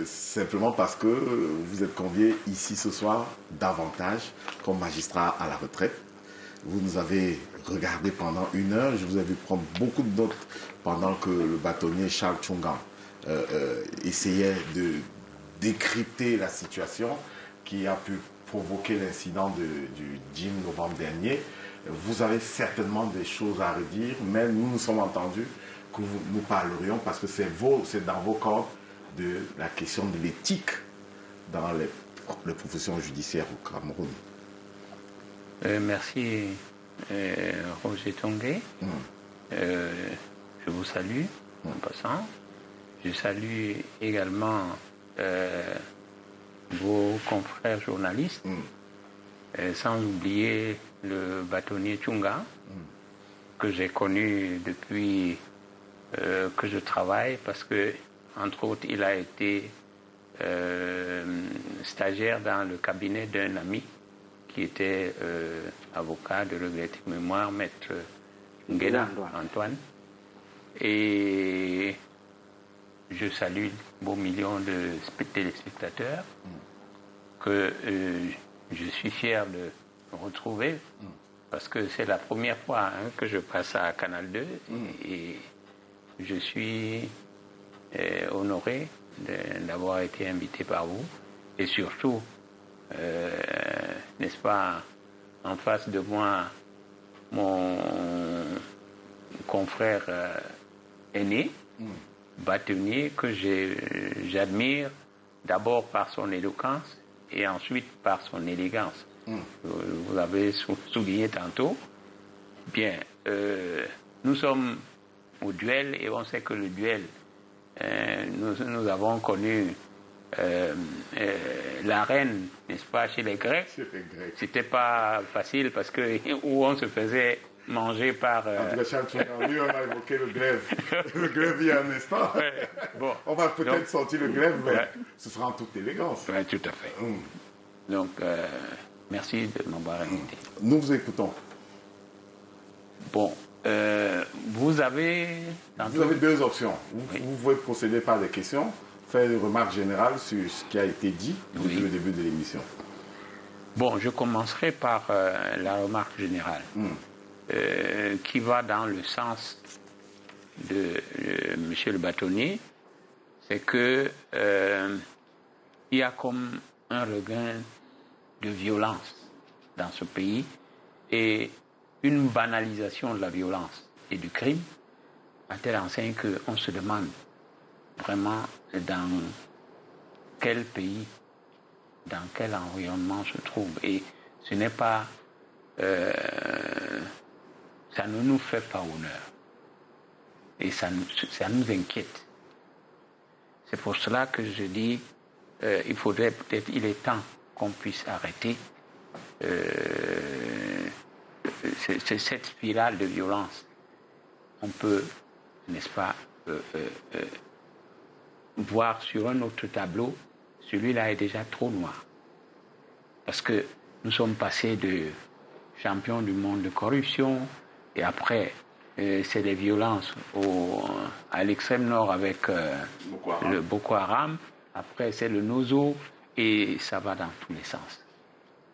simplement parce que vous êtes convié ici ce soir davantage comme magistrat à la retraite. Vous nous avez regardé pendant 1 heure, je vous ai vu prendre beaucoup de notes pendant que le bâtonnier Charles Tchungan essayait de décrypter la situation qui a pu provoquer l'incident du 10 novembre dernier. Vous avez certainement des choses à redire, mais nous sommes entendus que nous parlerions parce que c'est dans vos cordes de la question de l'éthique dans les professions judiciaires au Cameroun. Merci Roger Tongué. Je vous salue en passant. Je salue également vos confrères journalistes, sans oublier le bâtonnier Tchunga, que j'ai connu depuis que je travaille, parce que, entre autres, il a été stagiaire dans le cabinet d'un ami qui était avocat de regrettée mémoire, maître Ngueda Antoine. Et je salue beaux millions de téléspectateurs que je suis fier de retrouver parce que c'est la première fois que je passe à Canal 2 et je suis honoré d'avoir été invité par vous et surtout, n'est-ce pas, en face de moi, mon confrère aîné, bâtonnier, que j'admire d'abord par son éloquence et ensuite par son élégance. Vous avez souligné tantôt. Bien, nous sommes au duel et on sait que le duel, nous avons connu l'arène, n'est-ce pas, chez les Grecs. C'était pas facile parce que où on se faisait manger par... Lui, on a évoqué le glaive. Le glaive, il y a un instant. Ouais, bon. On va peut-être sortir le glaive, mais ce sera en toute élégance. Oui, tout à fait. Donc, merci de m'avoir invité. Nous vous écoutons. Bon, vous avez 2 options. Vous pouvez procéder par des questions, faire une remarque générale sur ce qui a été dit depuis le début de l'émission. Bon, je commencerai par la remarque générale. Qui va dans le sens de monsieur le bâtonnier, c'est que il y a comme un regain de violence dans ce pays et une banalisation de la violence et du crime à telle enseigne qu'on se demande vraiment dans quel pays, dans quel environnement on se trouve. Et ce n'est pas... ça ne nous fait pas honneur. Et ça nous inquiète. C'est pour cela que je dis, il est temps qu'on puisse arrêter cette spirale de violence. On peut, n'est-ce pas, voir sur un autre tableau, celui-là est déjà trop noir. Parce que nous sommes passés de champions du monde de corruption, et après, c'est des violences à l'extrême nord avec le Boko Haram. Après, c'est le Nozo, et ça va dans tous les sens.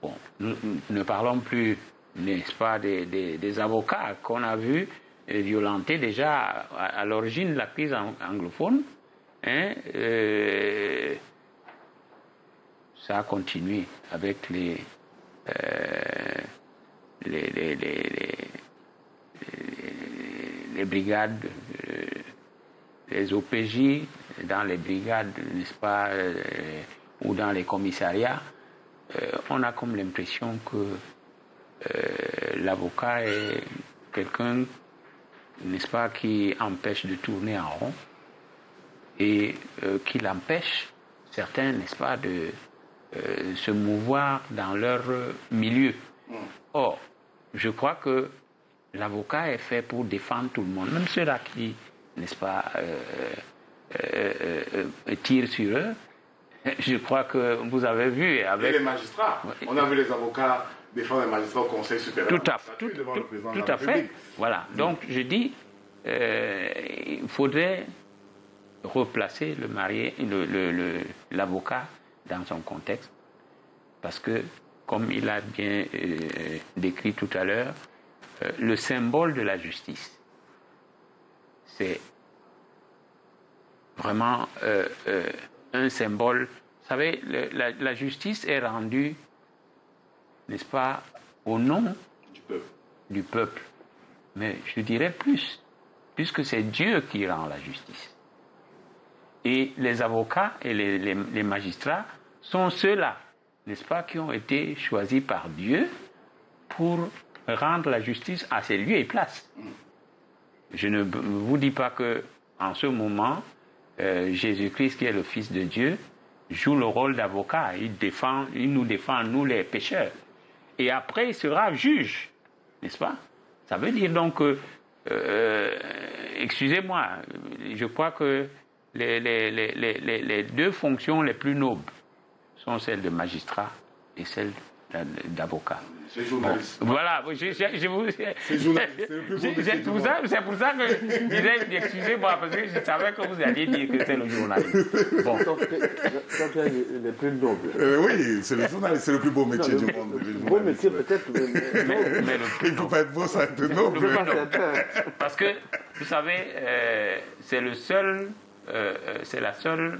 Bon, nous ne parlons plus, n'est-ce pas, des avocats qu'on a vus violenter déjà à l'origine de la crise anglophone. Ça a continué avec les brigades, les OPJ, dans les brigades, n'est-ce pas, ou dans les commissariats, on a comme l'impression que l'avocat est quelqu'un, n'est-ce pas, qui empêche de tourner en rond et qui l'empêche, certains, n'est-ce pas, de se mouvoir dans leur milieu. Or, je crois que l'avocat est fait pour défendre tout le monde, même ceux-là qui, n'est-ce pas, tirent sur eux. Je crois que vous avez vu avec... Et les magistrats. On a vu les avocats défendre les magistrats au Conseil supérieur. Tout à fait. Voilà. Donc, je dis, il faudrait replacer le marié, l'avocat dans son contexte, parce que, comme il a bien décrit tout à l'heure, le symbole de la justice, c'est vraiment un symbole. Vous savez, la justice est rendue, n'est-ce pas, au nom du peuple. Mais je dirais plus, puisque c'est Dieu qui rend la justice. Et les avocats et les magistrats sont ceux-là, n'est-ce pas, qui ont été choisis par Dieu pour rendre la justice à ses lieux et places. Je ne vous dis pas que en ce moment, Jésus-Christ, qui est le Fils de Dieu, joue le rôle d'avocat. Il nous défend, nous les pécheurs. Et après, il sera juge, n'est-ce pas? Ça veut dire donc que, excusez-moi, je crois que les deux fonctions les plus nobles sont celles de magistrat et celles d'avocat. C'est journaliste. Bon, voilà, c'est journaliste. C'est pour ça que je disais, excusez-moi, parce que je savais que vous alliez dire que c'est le journaliste. Bon. Donc, les plus nobles. Oui, c'est le journaliste, c'est le plus beau métier du monde. Le beau métier peut-être, mais il ne peut pas être beau sans être noble. Parce que, vous savez, c'est la seule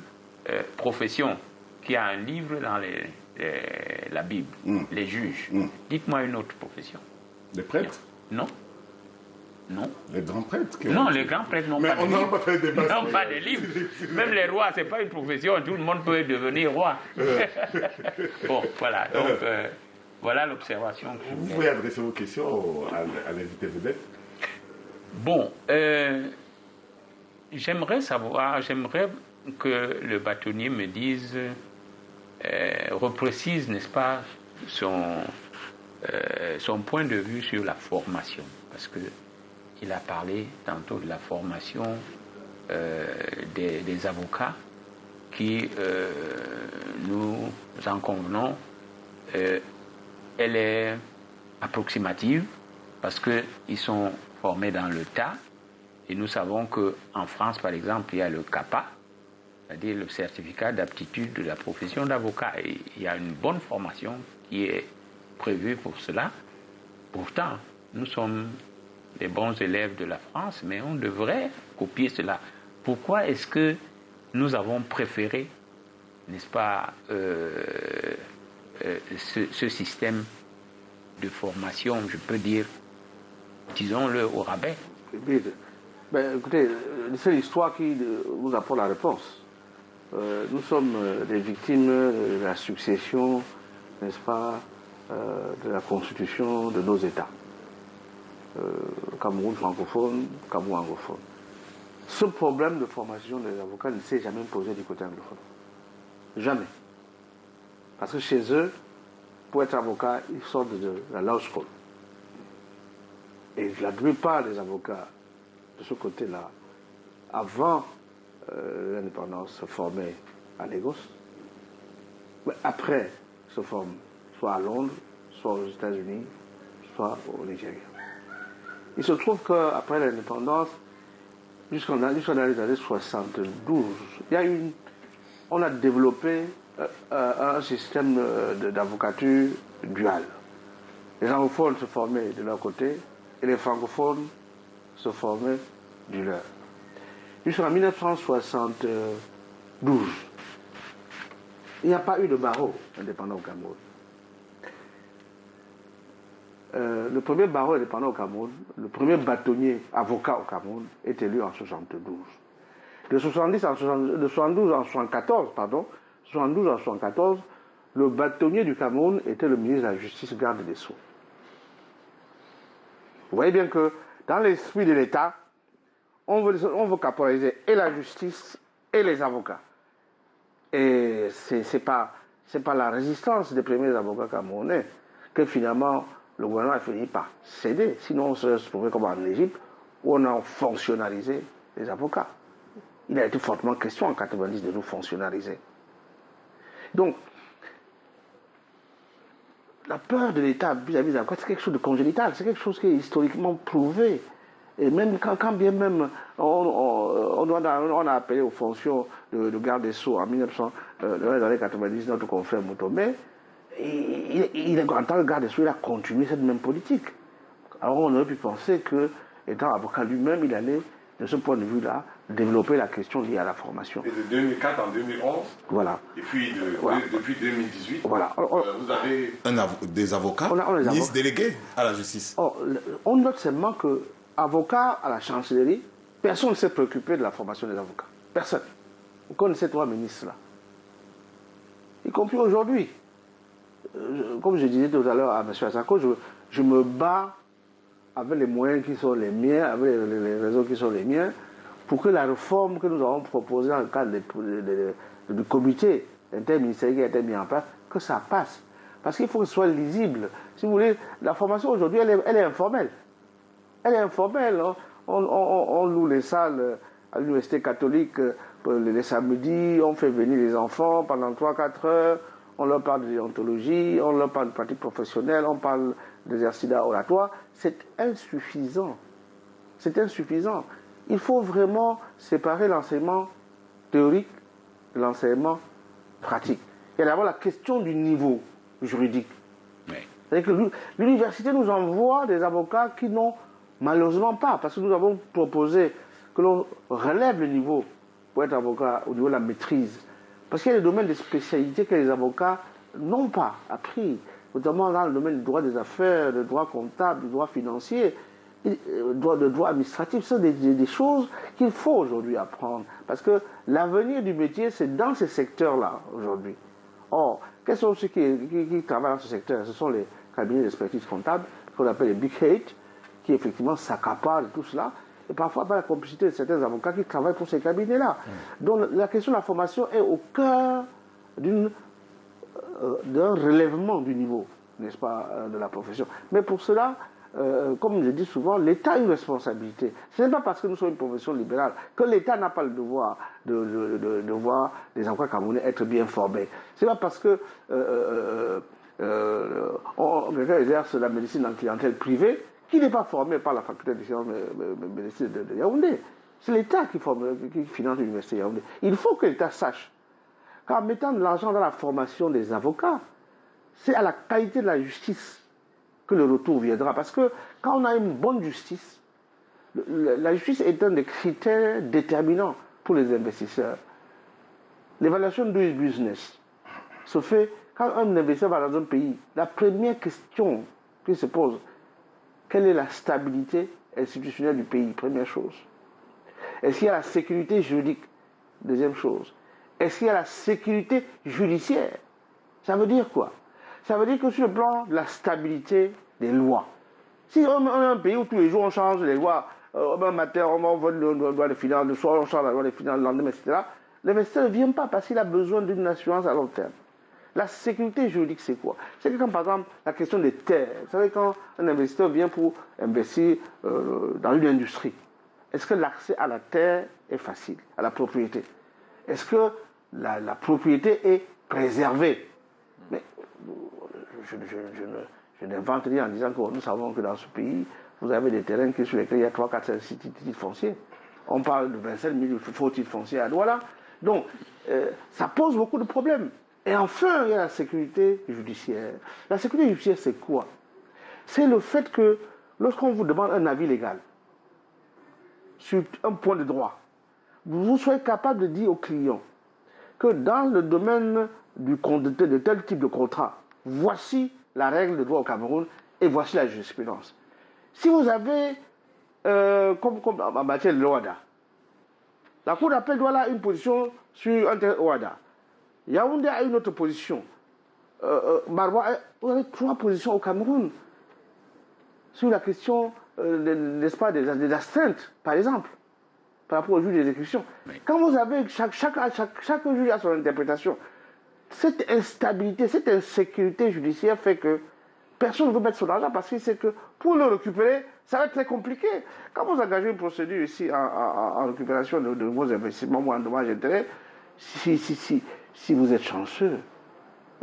profession qui a un livre dans la Bible, les juges. Dites-moi une autre profession. Les prêtres? Non. Non. Les grands prêtres? Non, les grands prêtres n'ont pas de livres. Mais on n'a pas fait de débat. Ils n'ont pas de livres. Même les rois, ce n'est pas une profession. Tout le monde peut devenir roi. Bon, voilà. Donc, voilà l'observation que vous pouvez adresser vos questions à l'invité vedette. Bon, j'aimerais que le bâtonnier me dise, reprécise, n'est-ce pas, son point de vue sur la formation. Parce qu'il a parlé tantôt de la formation des avocats qui, nous en convenons, elle est approximative parce qu'ils sont formés dans le tas. Et nous savons qu'en France, par exemple, il y a le CAPA, c'est-à-dire le certificat d'aptitude de la profession d'avocat. Et il y a une bonne formation qui est prévue pour cela. Pourtant, nous sommes des bons élèves de la France, mais on devrait copier cela. Pourquoi est-ce que nous avons préféré, n'est-ce pas, ce système de formation, je peux dire, disons-le au rabais? Ben, écoutez, c'est l'histoire qui vous apporte la réponse. Nous sommes des victimes de la succession, n'est-ce pas, de la constitution de nos États. Cameroun francophone, Cameroun anglophone. Ce problème de formation des avocats ne s'est jamais posé du côté anglophone. Jamais. Parce que chez eux, pour être avocat, ils sortent de la law school. Et la plupart des avocats de ce côté-là, avant l'indépendance, se formaient à Lagos. Mais après, se forment soit à Londres, soit aux États-Unis, soit au Nigeria. Il se trouve qu'après l'indépendance, jusqu'en les années 72, on a développé un système d'avocature dual. Les anglophones se formaient de leur côté et les francophones se formaient du leur. Jusqu'en 1972, il n'y a pas eu de barreau indépendant au Cameroun. Le premier barreau indépendant au Cameroun, le premier bâtonnier avocat au Cameroun, est élu en 72. De 72 en 74, le bâtonnier du Cameroun était le ministre de la Justice, garde des Sceaux. Vous voyez bien que dans l'esprit de l'État, on veut caporaliser et la justice et les avocats. Et c'est pas la résistance des premiers avocats camerounais que finalement le gouvernement a fini par céder. Sinon, on se trouvait comme en Égypte, où on a fonctionnalisé les avocats. Il a été fortement question en 90 de nous fonctionnaliser. Donc, la peur de l'État vis-à-vis des avocats, c'est quelque chose de congénital, c'est quelque chose qui est historiquement prouvé. Et même quand bien même on a appelé aux fonctions de garde des Sceaux en 1900, dans les années 90, notre confrère Moutomé, en tant que garde des Sceaux, il a continué cette même politique. Alors on aurait pu penser que, étant avocat lui-même, il allait, de ce point de vue-là, développer la question liée à la formation. Et de 2004 en 2011. Voilà. Et puis depuis 2018, voilà. Vous avez des avocats ministres délégués à la justice. On note seulement que avocat à la chancellerie, personne ne s'est préoccupé de la formation des avocats. Personne. Vous connaissez trois ministres là. Y compris aujourd'hui. Comme je disais tout à l'heure à M. Assako, je me bats avec les moyens qui sont les miens, avec les réseaux qui sont les miens, pour que la réforme que nous avons proposée dans le cadre du comité interministériel qui a été mis en place, que ça passe. Parce qu'il faut que ce soit lisible. Si vous voulez, la formation aujourd'hui, elle est informelle. Elle est informelle. Hein. On loue les salles à l'université catholique les samedis, on fait venir les enfants pendant 3-4 heures, on leur parle de déontologie, on leur parle de pratique professionnelle, on parle d'exercice oratoire. C'est insuffisant. C'est insuffisant. Il faut vraiment séparer l'enseignement théorique de l'enseignement pratique. Il y a d'abord la question du niveau juridique. Oui. C'est-à-dire que l'université nous envoie des avocats qui n'ont malheureusement pas, parce que nous avons proposé que l'on relève le niveau pour être avocat au niveau de la maîtrise. Parce qu'il y a des domaines de spécialité que les avocats n'ont pas appris, notamment dans le domaine du droit des affaires, du droit comptable, du droit financier, du droit administratif. Ce sont des choses qu'il faut aujourd'hui apprendre. Parce que l'avenir du métier, c'est dans ces secteurs-là aujourd'hui. Or, quels sont ceux qui travaillent dans ce secteur? Ce sont les cabinets d'expertise comptable, qu'on appelle les big eight, qui effectivement s'accaparent de tout cela, et parfois par la complicité de certains avocats qui travaillent pour ces cabinets-là. Donc la question de la formation est au cœur d'un relèvement du niveau, n'est-ce pas, de la profession. Mais pour cela, comme je dis souvent, l'État a une responsabilité. Ce n'est pas parce que nous sommes une profession libérale que l'État n'a pas le devoir de voir les avocats camerounais être bien formés. Ce n'est pas parce que quelqu'un exerce la médecine en clientèle privée qui n'est pas formé par la faculté de sciences de médecine de Yaoundé. C'est l'État qui finance l'université de Yaoundé. Il faut que l'État sache qu'en mettant de l'argent dans la formation des avocats, c'est à la qualité de la justice que le retour viendra. Parce que quand on a une bonne justice, la justice est un des critères déterminants pour les investisseurs. L'évaluation du business se fait quand un investisseur va dans un pays. La première question qui se pose, quelle est la stabilité institutionnelle du pays? Première chose. Est-ce qu'il y a la sécurité juridique? Deuxième chose. Est-ce qu'il y a la sécurité judiciaire? Ça veut dire quoi? Ça veut dire que sur le plan de la stabilité des lois, si on a un pays où tous les jours on change les lois, un matin on vote la loi de finances, le soir on change la loi de finances, le lendemain, etc., l'investisseur ne vient pas parce qu'il a besoin d'une assurance à long terme. La sécurité juridique, c'est quoi? C'est que quand, par exemple, la question des terres, vous savez, quand un investisseur vient pour investir dans une industrie, est-ce que l'accès à la terre est facile, à la propriété? Est-ce que la propriété est préservée? Mais je n'invente rien en disant que nous savons que dans ce pays, vous avez des terrains sur lesquels il y a 3, 4, 5, 6 titres fonciers. On parle de 25 000 faux titres fonciers à Douala. Donc, ça pose beaucoup de problèmes. Et enfin, il y a la sécurité judiciaire. La sécurité judiciaire, c'est quoi? C'est le fait que lorsqu'on vous demande un avis légal sur un point de droit, vous soyez capable de dire au client que dans le domaine de tel type de contrat, voici la règle de droit au Cameroun et voici la jurisprudence. Si vous avez, comme en matière de l'OADA, la Cour d'appel doit avoir une position sur un tel OADA. Yaoundé a une autre position. Maroua, vous avez 3 positions au Cameroun sur la question, n'est-ce pas, des astreintes, par exemple, par rapport au juge d'exécution. Oui. Quand vous avez chaque juge a son interprétation, cette instabilité, cette insécurité judiciaire fait que personne ne veut mettre son argent parce qu'il sait que pour le récupérer, ça va être très compliqué. Quand vous engagez une procédure ici en récupération de vos investissements ou en dommages et intérêts, si vous êtes chanceux,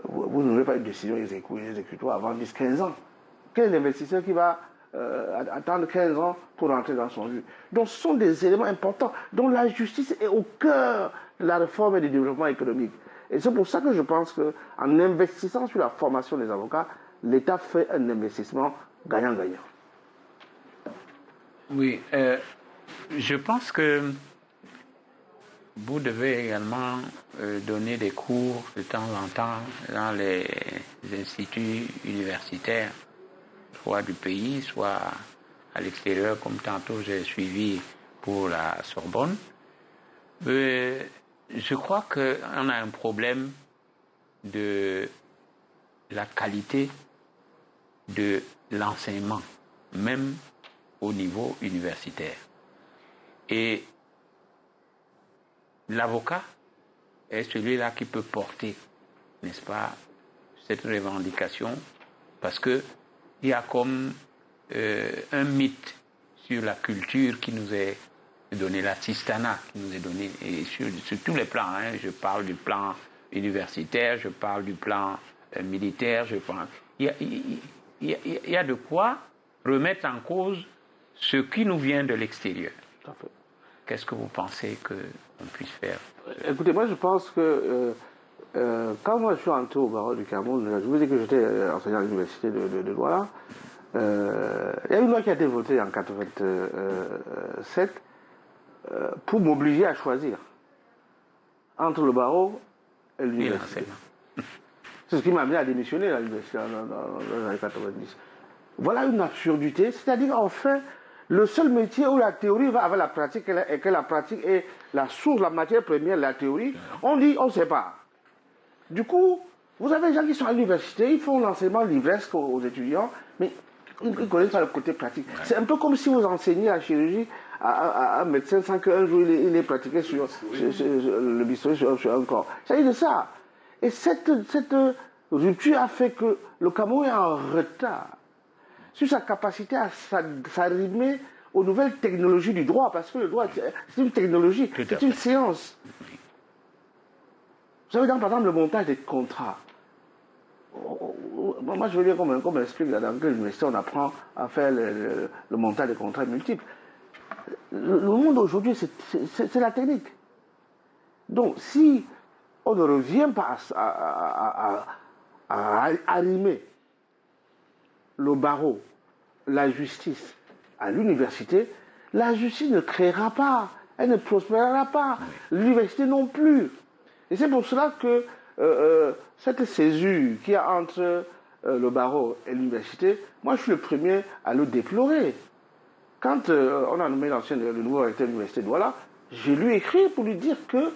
vous n'aurez pas une décision exécutoire avant 10-15 ans. Quel est l'investisseur qui va attendre 15 ans pour rentrer dans son jus. Donc ce sont des éléments importants dont la justice est au cœur de la réforme et du développement économique. Et c'est pour ça que je pense qu'en investissant sur la formation des avocats, l'État fait un investissement gagnant-gagnant. Oui, je pense que vous devez également donner des cours de temps en temps dans les instituts universitaires, soit du pays, soit à l'extérieur, comme tantôt j'ai suivi pour la Sorbonne. Je crois qu'on a un problème de la qualité de l'enseignement, même au niveau universitaire. Et l'avocat est celui-là qui peut porter, n'est-ce pas, cette revendication, parce que il y a comme un mythe sur la culture qui nous est donné, la sistana qui nous est donnée, et sur tous les plans, hein, je parle du plan universitaire, je parle du plan militaire, je parle... Il y a de quoi remettre en cause ce qui nous vient de l'extérieur. Tout à fait. Qu'est-ce que vous pensez qu'on puisse faire? Écoutez, moi je pense que quand moi je suis entré au barreau du Cameroun, je vous dis que j'étais enseignant à l'université de Douala, il y a une loi qui a été votée en 1987 pour m'obliger à choisir entre le barreau et l'université. C'est ce qui m'a amené à démissionner à l'université dans les années 90. Voilà une absurdité, c'est-à-dire en fait, le seul métier où la théorie va avec la pratique et que la pratique est la source, la matière première de la théorie, on dit on ne sait pas. Du coup, vous avez des gens qui sont à l'université, ils font l'enseignement livresque aux étudiants, mais ils ne connaissent pas le côté pratique. C'est un peu comme si vous enseignez la chirurgie à un médecin sans qu'un jour il ait pratiqué sur le bistouri sur un corps. Ça y est de ça. Et cette rupture a fait que le Cameroun est en retard sur sa capacité à s'arrimer aux nouvelles technologies du droit, parce que le droit, c'est une technologie, c'est une science. Vous savez, par exemple, le montage des contrats. Moi, je veux dire, comme on explique dans quelle université on apprend à faire le montage des contrats multiples. Le monde aujourd'hui, c'est la technique. Donc, si on ne revient pas à arrimer le barreau, la justice à l'université, la justice ne créera pas, elle ne prospérera pas, l'université non plus. Et c'est pour cela que cette césure qu'il y a entre le barreau et l'université, moi je suis le premier à le déplorer. Quand on a nommé le nouveau recteur de l'université de Douala, je lui ai écrit pour lui dire que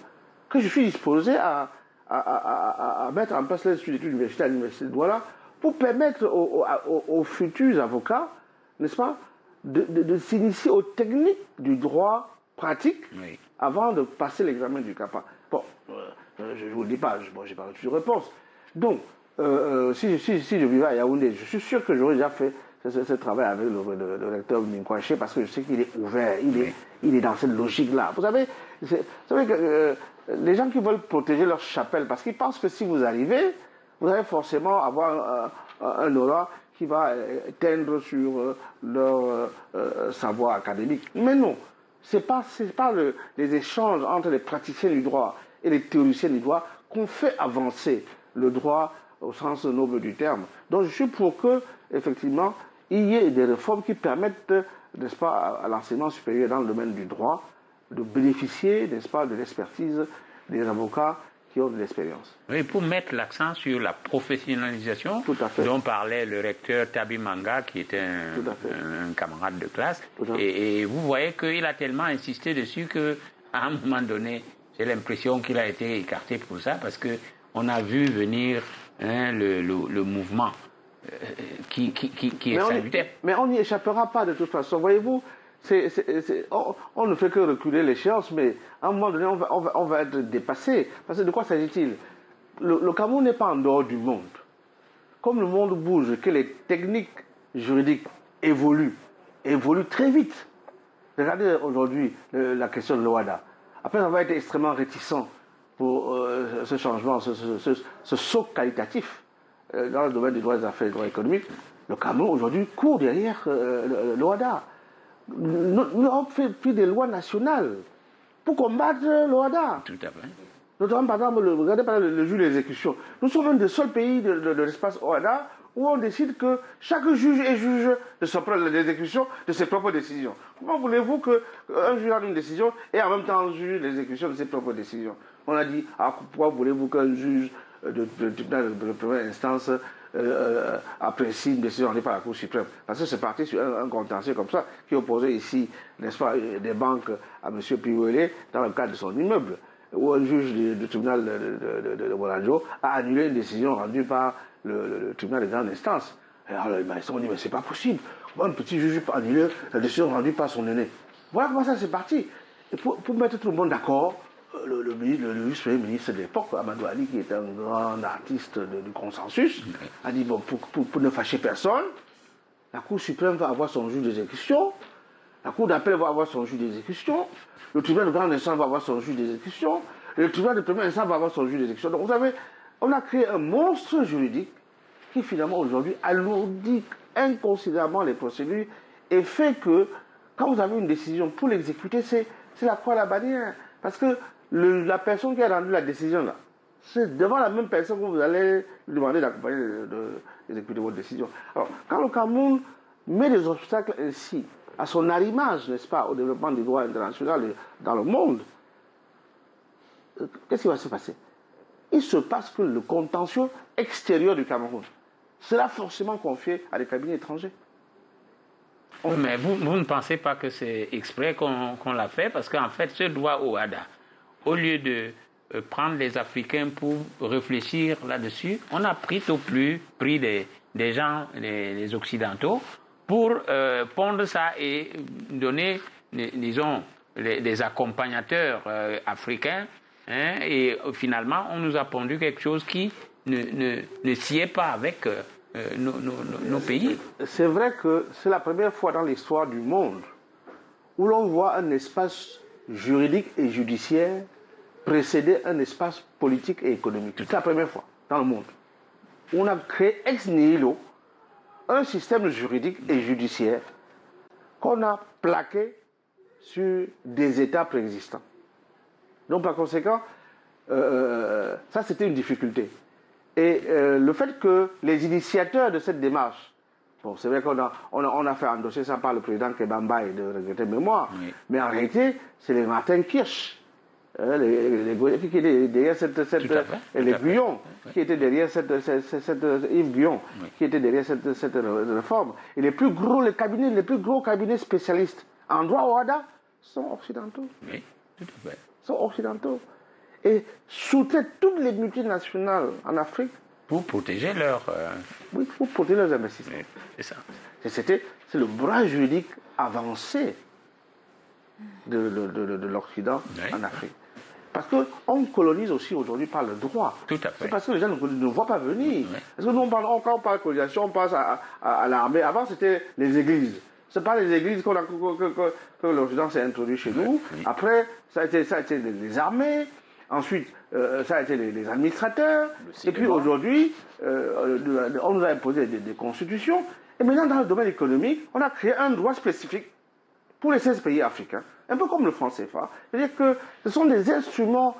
je suis disposé à mettre en place l'institut d'études universitaires à l'université de Douala pour permettre aux futurs avocats, n'est-ce pas, de s'initier aux techniques du droit pratique avant de passer l'examen du CAPA. Bon, je ne vous le dis pas, j'ai pas reçu de réponse. Donc, si je vivais à Yaoundé, je suis sûr que j'aurais déjà fait ce travail avec le recteur Minkwaché, parce que je sais qu'il est ouvert, il est dans cette logique-là. Vous savez que les gens qui veulent protéger leur chapelle, parce qu'ils pensent que si vous arrivez, vous allez forcément avoir un aura qui va teindre sur leur savoir académique. Mais non, c'est pas les échanges entre les praticiens du droit et les théoriciens du droit qu'on fait avancer le droit au sens noble du terme. Donc je suis pour que, effectivement, il y ait des réformes qui permettent, n'est-ce pas, à l'enseignement supérieur dans le domaine du droit, de bénéficier, n'est-ce pas, de l'expertise des avocats qui ont de l'expérience. Oui, pour mettre l'accent sur la professionnalisation dont parlait le recteur Tabi Manga, qui était un camarade de classe. Et vous voyez qu'il a tellement insisté dessus qu'à un moment donné, j'ai l'impression qu'il a été écarté pour ça, parce qu'on a vu venir le mouvement qui est salutaire. Mais on n'y échappera pas de toute façon. Voyez-vous, on ne fait que reculer l'échéance, mais à un moment donné, on va être dépassé. Parce que de quoi s'agit-il? Le Cameroun n'est pas en dehors du monde. Comme le monde bouge, que les techniques juridiques évoluent très vite. Regardez aujourd'hui la question de l'OADA. Après avoir été extrêmement réticent pour ce changement, ce saut qualitatif dans le domaine des droits des affaires et des droits économiques, le Cameroun aujourd'hui court derrière l'OHADA. Nous avons pris des lois nationales pour combattre l'OHADA. Tout à fait. Notamment, par exemple, regardez par exemple, le juge d'exécution. Nous sommes un des seuls pays de l'espace OHADA où on décide que chaque juge est juge de l'exécution de ses propres décisions. Comment voulez-vous qu'un juge ait une décision et en même temps juge l'exécution de ses propres décisions? On a dit, pourquoi voulez-vous qu'un juge de tribunal de première instance apprécie une décision rendue par la Cour suprême? Parce que c'est parti sur un contentieux comme ça qui opposait ici, n'est-ce pas, des banques à M. Piouelé dans le cadre de son immeuble, où un juge du tribunal de Bolanjo a annulé une décision rendue par le tribunal de grande instance. Et alors ils se sont dit, mais c'est pas possible. Un petit juge peut annuler la décision rendue par son aîné. Voilà comment ça c'est parti. Et pour mettre tout le monde d'accord, le vice-premier ministre de l'époque, Amadou Ali, qui est un grand artiste du consensus, a dit, bon, pour ne fâcher personne, la Cour suprême va avoir son juge d'exécution, la Cour d'appel va avoir son juge d'exécution, le tribunal de grande instance va avoir son juge d'exécution, et le tribunal de première instance va avoir son juge d'exécution. Donc vous savez, on a créé un monstre juridique qui finalement aujourd'hui alourdit inconsidérablement les procédures et fait que quand vous avez une décision pour l'exécuter, c'est la croix à la bannière. Parce que la personne qui a rendu la décision là, c'est devant la même personne que vous allez lui demander d'accompagner d'exécuter votre décision. Alors, quand le Cameroun met des obstacles ainsi à son arrimage, n'est-ce pas, au développement du droit international dans le monde, qu'est-ce qui va se passer? Il se passe que le contentieux extérieur du Cameroun sera forcément confié à des cabinets étrangers. Oui, mais vous ne pensez pas que c'est exprès qu'on l'a fait? Parce qu'en fait, ce droit au OHADA, au lieu de prendre les Africains pour réfléchir là-dessus, on a pris des gens, les Occidentaux, pour pondre ça et donner, disons, des accompagnateurs africains. Hein, et finalement, on nous a pondu quelque chose qui ne sied pas avec nos pays. C'est vrai que c'est la première fois dans l'histoire du monde où l'on voit un espace juridique et judiciaire précéder un espace politique et économique. C'est la première fois dans le monde. On a créé ex nihilo un système juridique et judiciaire qu'on a plaqué sur des États préexistants. Donc par conséquent, ça c'était une difficulté. Et le fait que les initiateurs de cette démarche, bon c'est vrai qu'on a fait endosser ça par le président Kebamba et de regretter mémoire, oui. Mais en réalité c'est les Martin Kirsch, qui étaient derrière les Guyon, qui étaient derrière Yves Guyon, oui. Qui étaient derrière cette réforme. Et les plus gros cabinets spécialistes en droit OHADA sont occidentaux. Oui, tout à fait. Sont occidentaux. Et sous-traitent toutes les multinationales en Afrique. Pour protéger leurs... Oui, pour protéger leurs investissements. Oui, c'est ça. C'est le bras juridique avancé de l'Occident oui. En Afrique. Parce qu'on colonise aussi aujourd'hui par le droit. Tout à fait. C'est parce que les gens ne voient pas venir. Oui. Parce que nous, quand on parle de colonisation, on pense à l'armée. Avant, c'était les églises. Ce n'est pas les églises que l'Occident s'est introduit chez nous. Oui. Après, ça a été les armées. Ensuite, ça a été les administrateurs. Et puis aujourd'hui, on nous a imposé des constitutions. Et maintenant, dans le domaine économique, on a créé un droit spécifique pour les 16 pays africains, un peu comme le franc CFA. C'est-à-dire que ce sont des instruments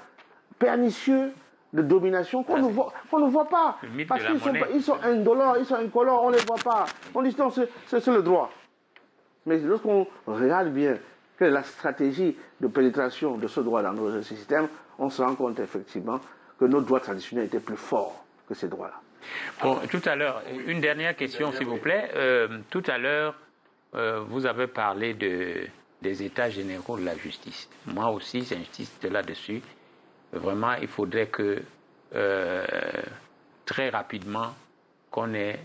pernicieux de domination qu'on ne voit pas. Parce qu'ils sont indolores, ils sont incolores, on ne les voit pas. On dit non, c'est le droit. Mais lorsqu'on regarde bien quelle est la stratégie de pénétration de ce droit dans nos systèmes, on se rend compte effectivement que nos droits traditionnels étaient plus forts que ces droits-là. Bon, tout à l'heure, une dernière question s'il vous plaît. Tout à l'heure, vous avez parlé des états généraux de la justice. Moi aussi, j'insiste là-dessus. Vraiment, il faudrait que très rapidement qu'on ait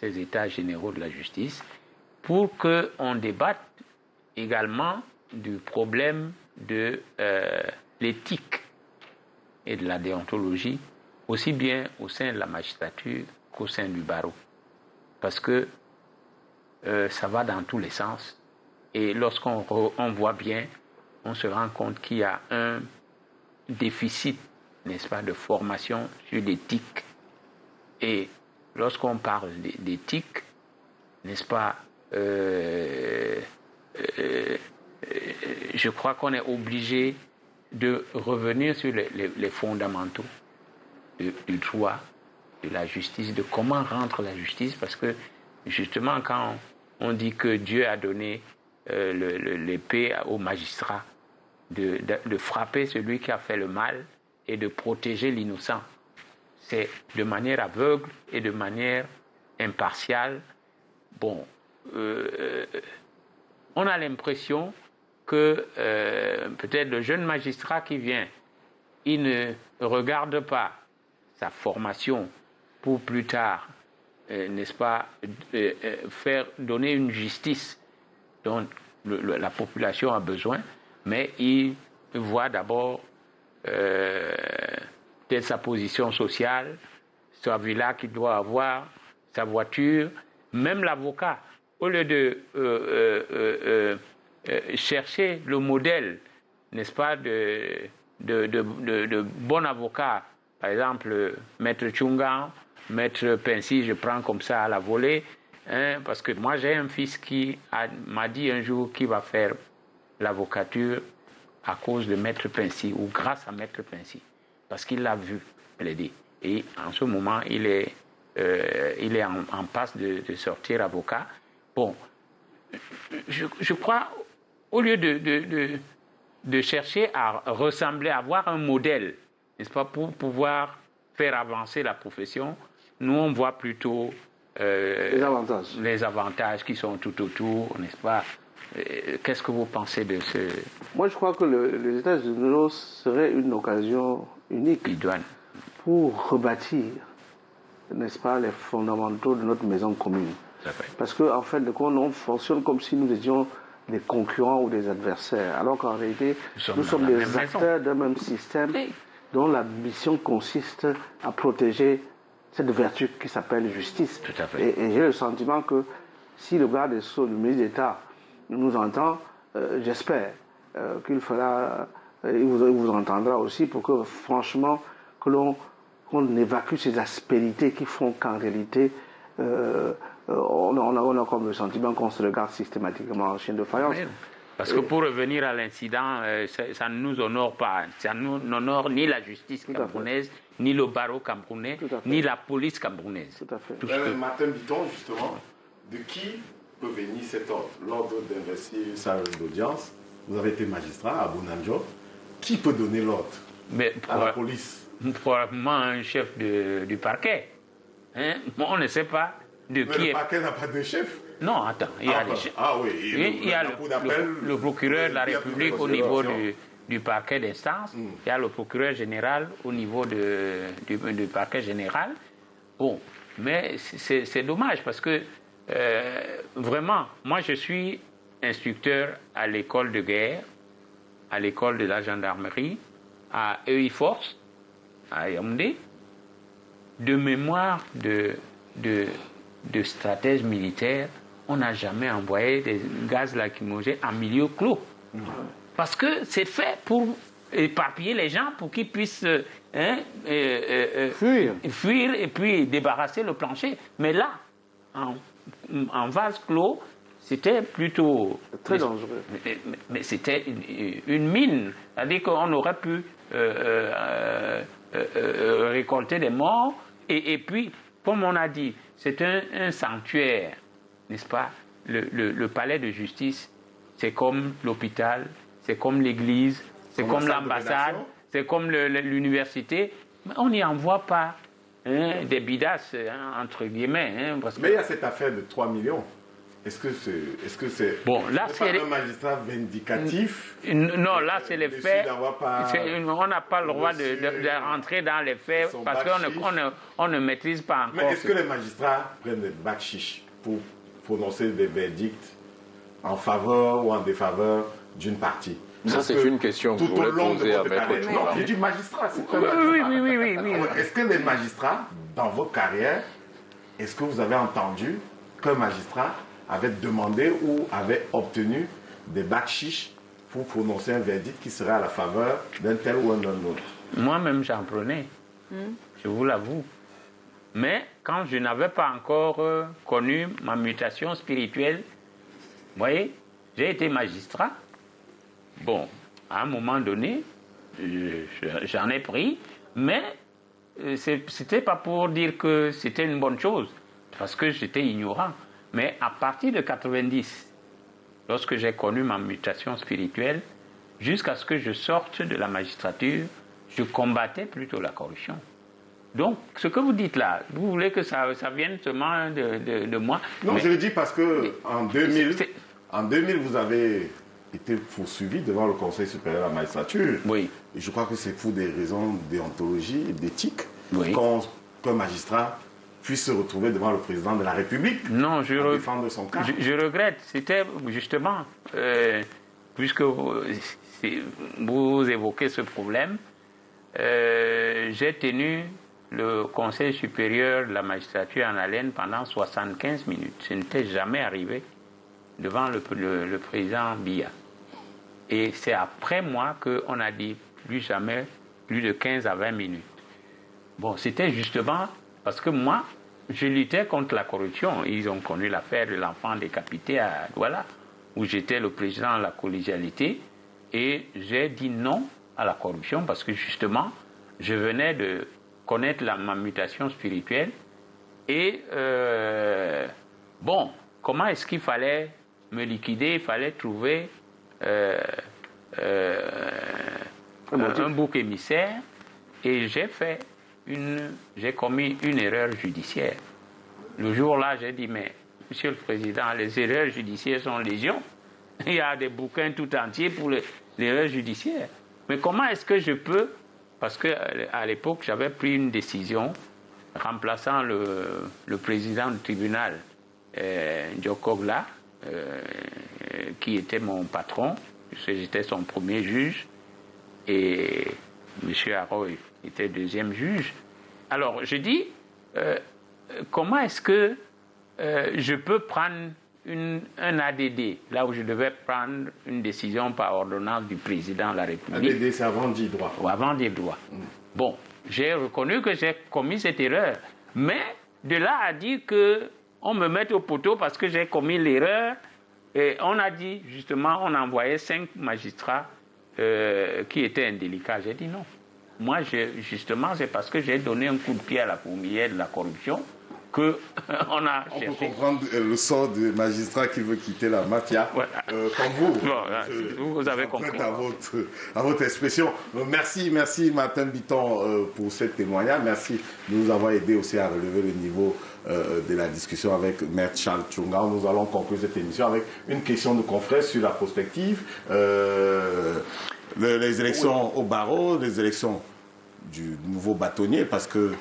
ces états généraux de la justice pour qu'on débatte également du problème de l'éthique et de la déontologie, aussi bien au sein de la magistrature qu'au sein du barreau. Parce que ça va dans tous les sens. Et lorsqu'on voit bien, on se rend compte qu'il y a un déficit, n'est-ce pas, de formation sur l'éthique. Et lorsqu'on parle d'éthique, n'est-ce pas, je crois qu'on est obligé de revenir sur les fondamentaux du droit, de la justice, de comment rendre la justice, parce que justement quand on dit que Dieu a donné l'épée aux magistrats de frapper celui qui a fait le mal et de protéger l'innocent, c'est de manière aveugle et de manière impartiale. Bon, on a l'impression que peut-être le jeune magistrat qui vient, il ne regarde pas sa formation pour plus tard, n'est-ce pas, faire donner une justice dont la population a besoin, mais il voit d'abord peut-être sa position sociale, sa villa qu'il doit avoir, sa voiture, même l'avocat, au lieu de chercher le modèle, n'est-ce pas, de bon avocat, par exemple, Maître Tchungan, Maître Pensy, je prends comme ça à la volée, hein, parce que moi j'ai un fils qui m'a dit un jour qu'il va faire l'avocature à cause de Maître Pensy, ou grâce à Maître Pensy, parce qu'il l'a vu plaider. Et en ce moment, il est en passe de sortir avocat. Bon, je crois, au lieu de chercher à ressembler, à avoir un modèle, n'est-ce pas, pour pouvoir faire avancer la profession, nous on voit plutôt les avantages qui sont tout autour, n'est-ce pas? Qu'est-ce que vous pensez de ce... Moi, je crois que les États généraux serait une occasion unique pour rebâtir, n'est-ce pas, les fondamentaux de notre maison commune. Parce qu'en fait, on fonctionne comme si nous étions des concurrents ou des adversaires, alors qu'en réalité, nous sommes des acteurs d'un même système dont la mission consiste à protéger cette vertu qui s'appelle justice. Tout à fait. Et j'ai le sentiment que si le garde des Sceaux, le ministre d'État, nous entend, j'espère qu'il fera, il vous entendra aussi pour que franchement, qu'on évacue ces aspérités qui font qu'en réalité, on a comme le sentiment qu'on se regarde systématiquement en chien de faïence. Parce que pour revenir à l'incident, ça ne nous honore pas. Ça n'honore ni la justice camerounaise, ni le barreau camerounais, ni la police camerounaise. Tout à fait. Martin Bitton, justement, de qui peut venir cet ordre? L'ordre d'investir une salle d'audience. Vous avez été magistrat à Bounanjo. Qui peut donner l'ordre à la police? Probablement un chef du parquet. Hein? Bon, on ne sait pas de qui le parquet n'a pas de chef. Non, attends. Il y a il y a le procureur de la République au niveau du parquet d'instance. Il y a le procureur général au niveau du parquet général. Bon, mais c'est dommage parce que vraiment, moi je suis instructeur à l'école de guerre, à l'école de la gendarmerie, à EI-Force, à Yaoundé, de mémoire de stratèges militaires. On n'a jamais envoyé des gaz lacrymogènes en milieu clos. Parce que c'est fait pour éparpiller les gens, pour qu'ils puissent fuir et puis débarrasser le plancher. Mais là, en vase clos, c'était plutôt... Très dangereux. Mais c'était une mine. C'est-à-dire qu'on aurait pu récolter des morts. Et puis, comme on a dit, c'est un sanctuaire, n'est-ce pas? Le palais de justice, c'est comme l'hôpital, c'est comme l'église, c'est comme l'ambassade, c'est comme l'université. Mais on n'y envoie pas des bidasses, entre guillemets. Parce que... Mais il y a cette affaire de 3 millions. Est-ce que c'est bon, là, c'est pas un magistrat vindicatif? Non, là, c'est les faits. On n'a pas le droit de rentrer dans les faits parce qu'on ne maîtrise pas encore. Mais est-ce que les magistrats prennent des bacs chiches pour prononcer des verdicts en faveur ou en défaveur d'une partie? Ça, c'est une question que vous voulez poser à Maître Tchungan. Non, j'ai dit magistrat. Oui. Est-ce que les magistrats, dans votre carrière, est-ce que vous avez entendu qu'un magistrat avait demandé ou avait obtenu des bacs chiches pour prononcer un verdict qui serait à la faveur d'un tel ou d'un autre? Moi-même, j'en prenais. Je vous l'avoue. Mais quand je n'avais pas encore connu ma mutation spirituelle, vous voyez, j'ai été magistrat. Bon, à un moment donné, j'en ai pris, mais c'était pas pour dire que c'était une bonne chose, parce que j'étais ignorant. Mais à partir de 90, lorsque j'ai connu ma mutation spirituelle, jusqu'à ce que je sorte de la magistrature, je combattais plutôt la corruption. Donc, ce que vous dites là, vous voulez que ça vienne seulement de moi? Non, mais je le dis parce que en 2000, vous avez été poursuivi devant le Conseil supérieur de la magistrature. Oui. Et je crois que c'est pour des raisons de déontologie et d'éthique qu'un magistrat puisse se retrouver devant le président de la République. Non, défendre son cas. Je regrette. C'était justement, puisque vous évoquez ce problème, j'ai tenu le Conseil supérieur de la magistrature en haleine pendant 75 minutes. Ce n'était jamais arrivé devant le président Biya. Et c'est après moi qu'on a dit plus jamais plus de 15 à 20 minutes. Bon, c'était justement parce que moi, je luttais contre la corruption. Ils ont connu l'affaire de l'enfant décapité à Douala, où j'étais le président de la collégialité, et j'ai dit non à la corruption parce que justement, je venais de connaître ma mutation spirituelle. Et bon, comment est-ce qu'il fallait me liquider? Il fallait trouver un bouc émissaire, et j'ai commis une erreur judiciaire. Le jour-là, j'ai dit, mais Monsieur le Président, les erreurs judiciaires sont légion. Il y a des bouquins tout entiers pour les erreurs judiciaires. Mais comment est-ce que je peux, parce qu'à l'époque, j'avais pris une décision remplaçant le président du tribunal, Njokogla, qui était mon patron, j'étais son premier juge, et M. Aroy était deuxième juge. Alors, je dis, comment est-ce que je peux prendre un ADD, là où je devais prendre une décision par ordonnance du président de la République. ADD, c'est avant dit droit. Ou avant dit droit. Bon, j'ai reconnu que j'ai commis cette erreur, mais de là à dire qu'on me mette au poteau parce que j'ai commis l'erreur, et on a dit, justement, on a envoyé 5 magistrats qui étaient indélicats. J'ai dit non. Moi, justement, c'est parce que j'ai donné un coup de pied à la fourmilière de la corruption qu'on a cherché. On peut comprendre le sort du magistrat qui veut quitter la mafia, comme vous. Bon, vous avez compris. À votre expression. Merci Martin Bitton pour ce témoignage. Merci de nous avoir aidé aussi à relever le niveau de la discussion avec Maître Charles Tchunga. Nous allons conclure cette émission avec une question de confrère sur la prospective. Les élections au barreau, les élections du nouveau bâtonnier, parce que